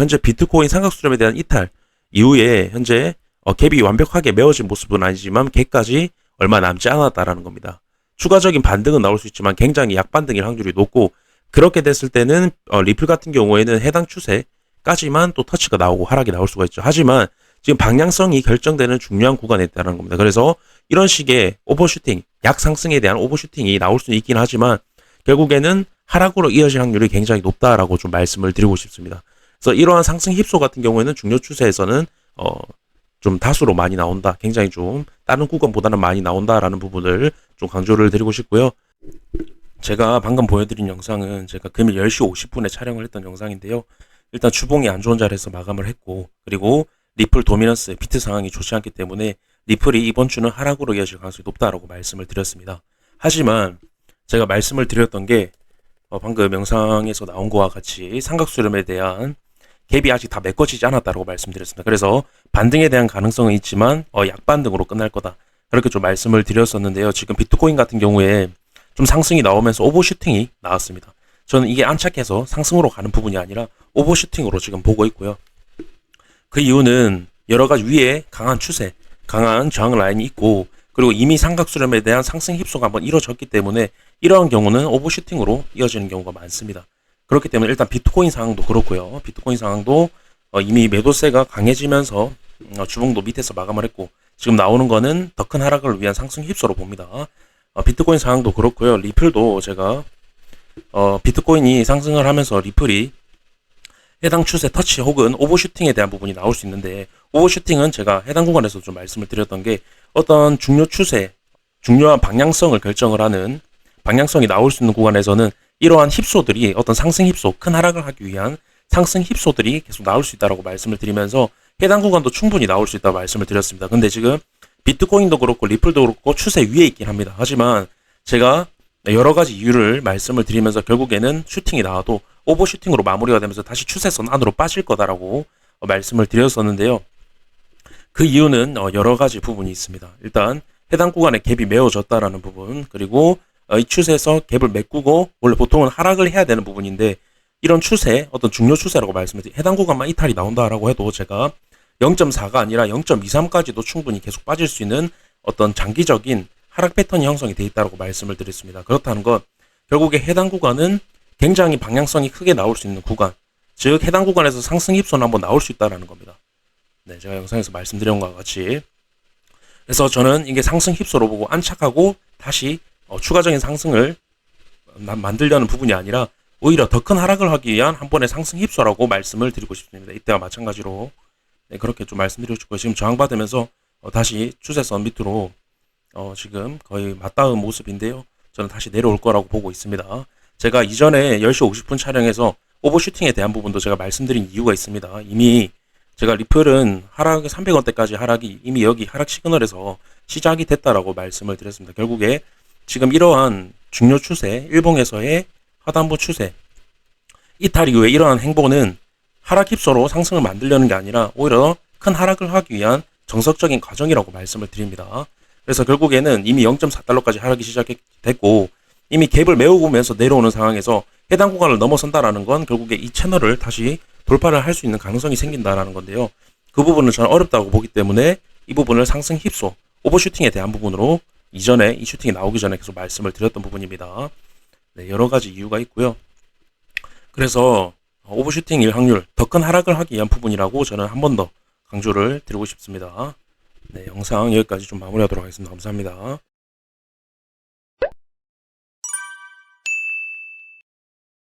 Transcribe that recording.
현재 비트코인 상각 수렴에 대한 이탈 이후에 현재 갭이 완벽하게 메워진 모습은 아니지만 갭까지 얼마 남지 않았다라는 겁니다. 추가적인 반등은 나올 수 있지만 굉장히 약반등일 확률이 높고, 그렇게 됐을 때는 리플 같은 경우에는 해당 추세까지만 또 터치가 나오고 하락이 나올 수가 있죠. 하지만 지금 방향성이 결정되는 중요한 구간에 있다는 겁니다. 그래서 이런 식의 오버슈팅, 약상승에 대한 오버슈팅이 나올 수는 있긴 하지만 결국에는 하락으로 이어질 확률이 굉장히 높다라고 좀 말씀을 드리고 싶습니다. 그래서 이러한 상승 힙소 같은 경우에는 중요 추세에서는 좀 다수로 많이 나온다. 굉장히 좀 다른 구간보다는 많이 나온다라는 부분을 좀 강조를 드리고 싶고요. 제가 방금 보여드린 영상은 제가 금일 10시 50분에 촬영을 했던 영상인데요. 일단 주봉이 안 좋은 자리에서 마감을 했고, 그리고 리플 도미넌스 비트 상황이 좋지 않기 때문에 리플이 이번 주는 하락으로 이어질 가능성이 높다라고 말씀을 드렸습니다. 하지만 제가 말씀을 드렸던 게 방금 영상에서 나온 것과 같이 삼각수렴에 대한 갭이 아직 다 메꿔지지 않았다고 말씀드렸습니다. 그래서 반등에 대한 가능성은 있지만 약반등으로 끝날 거다, 그렇게 좀 말씀을 드렸었는데요. 지금 비트코인 같은 경우에 좀 상승이 나오면서 오버슈팅이 나왔습니다. 저는 이게 안착해서 상승으로 가는 부분이 아니라 오버슈팅으로 지금 보고 있고요. 그 이유는 여러 가지 위에 강한 추세, 강한 저항 라인이 있고, 그리고 이미 삼각수렴에 대한 상승 힙소가 한번 이루어졌기 때문에 이러한 경우는 오버슈팅으로 이어지는 경우가 많습니다. 그렇기 때문에 일단 비트코인 상황도 그렇고요. 비트코인 상황도 이미 매도세가 강해지면서 주봉도 밑에서 마감을 했고, 지금 나오는 거는 더 큰 하락을 위한 상승 힙소로 봅니다. 비트코인 상황도 그렇고요. 리플도 제가 비트코인이 상승을 하면서 리플이 해당 추세 터치 혹은 오버슈팅에 대한 부분이 나올 수 있는데, 오버슈팅은 제가 해당 구간에서 좀 말씀을 드렸던 게 어떤 중요 추세, 중요한 방향성을 결정을 하는 방향성이 나올 수 있는 구간에서는 이러한 힙소들이 어떤 상승 힙소, 큰 하락을 하기 위한 상승 힙소들이 계속 나올 수 있다고 말씀을 드리면서 해당 구간도 충분히 나올 수 있다고 말씀을 드렸습니다. 근데 지금 비트코인도 그렇고 리플도 그렇고 추세 위에 있긴 합니다. 하지만 제가 여러 가지 이유를 말씀을 드리면서 결국에는 슈팅이 나와도 오버슈팅으로 마무리가 되면서 다시 추세선 안으로 빠질 거다라고 말씀을 드렸었는데요. 그 이유는 여러 가지 부분이 있습니다. 일단 해당 구간에 갭이 메워졌다라는 부분, 그리고 이 추세에서 갭을 메꾸고 원래 보통은 하락을 해야 되는 부분인데, 이런 추세, 어떤 중요 추세라고 말씀을 드리, 해당 구간만 이탈이 나온다라고 해도 제가 0.4가 아니라 0.23까지도 충분히 계속 빠질 수 있는 어떤 장기적인 하락 패턴이 형성이 되어 있다고 말씀을 드렸습니다. 그렇다는 건 결국에 해당 구간은 굉장히 방향성이 크게 나올 수 있는 구간, 즉 해당 구간에서 상승 힙소는 한번 나올 수 있다는 겁니다. 네, 제가 영상에서 말씀드린 것과 같이. 그래서 저는 이게 상승 힙소로 보고 안착하고 다시 추가적인 상승을 만들려는 부분이 아니라 오히려 더 큰 하락을 하기 위한 한 번의 상승 힙소라고 말씀을 드리고 싶습니다. 이때와 마찬가지로 그렇게 좀 말씀드리고 싶고요. 지금 저항받으면서 다시 추세선 밑으로 지금 거의 맞닿은 모습인데요. 저는 다시 내려올 거라고 보고 있습니다. 제가 이전에 10시 50분 촬영에서 오버슈팅에 대한 부분도 제가 말씀드린 이유가 있습니다. 이미 제가 리플은 하락 300원대까지 하락이 이미 여기 하락 시그널에서 시작이 됐다라고 말씀을 드렸습니다. 결국에 지금 이러한 중요 추세, 일봉에서의 하단부 추세 이탈 이후에 이러한 행보는 하락 힙소로 상승을 만들려는 게 아니라 오히려 큰 하락을 하기 위한 정석적인 과정이라고 말씀을 드립니다. 그래서 결국에는 이미 0.4달러까지 하락이 시작됐고, 이미 갭을 메우면서 내려오는 상황에서 해당 구간을 넘어선다라는 건 결국에 이 채널을 다시 돌파를 할 수 있는 가능성이 생긴다라는 건데요. 그 부분은 저는 어렵다고 보기 때문에 이 부분을 상승 힙소, 오버슈팅에 대한 부분으로 이전에 이 슈팅이 나오기 전에 계속 말씀을 드렸던 부분입니다. 네, 여러 가지 이유가 있고요. 그래서 오버슈팅일 확률, 더 큰 하락을 하기 위한 부분이라고 저는 한 번 더 강조를 드리고 싶습니다. 네, 영상 여기까지 좀 마무리하도록 하겠습니다. 감사합니다.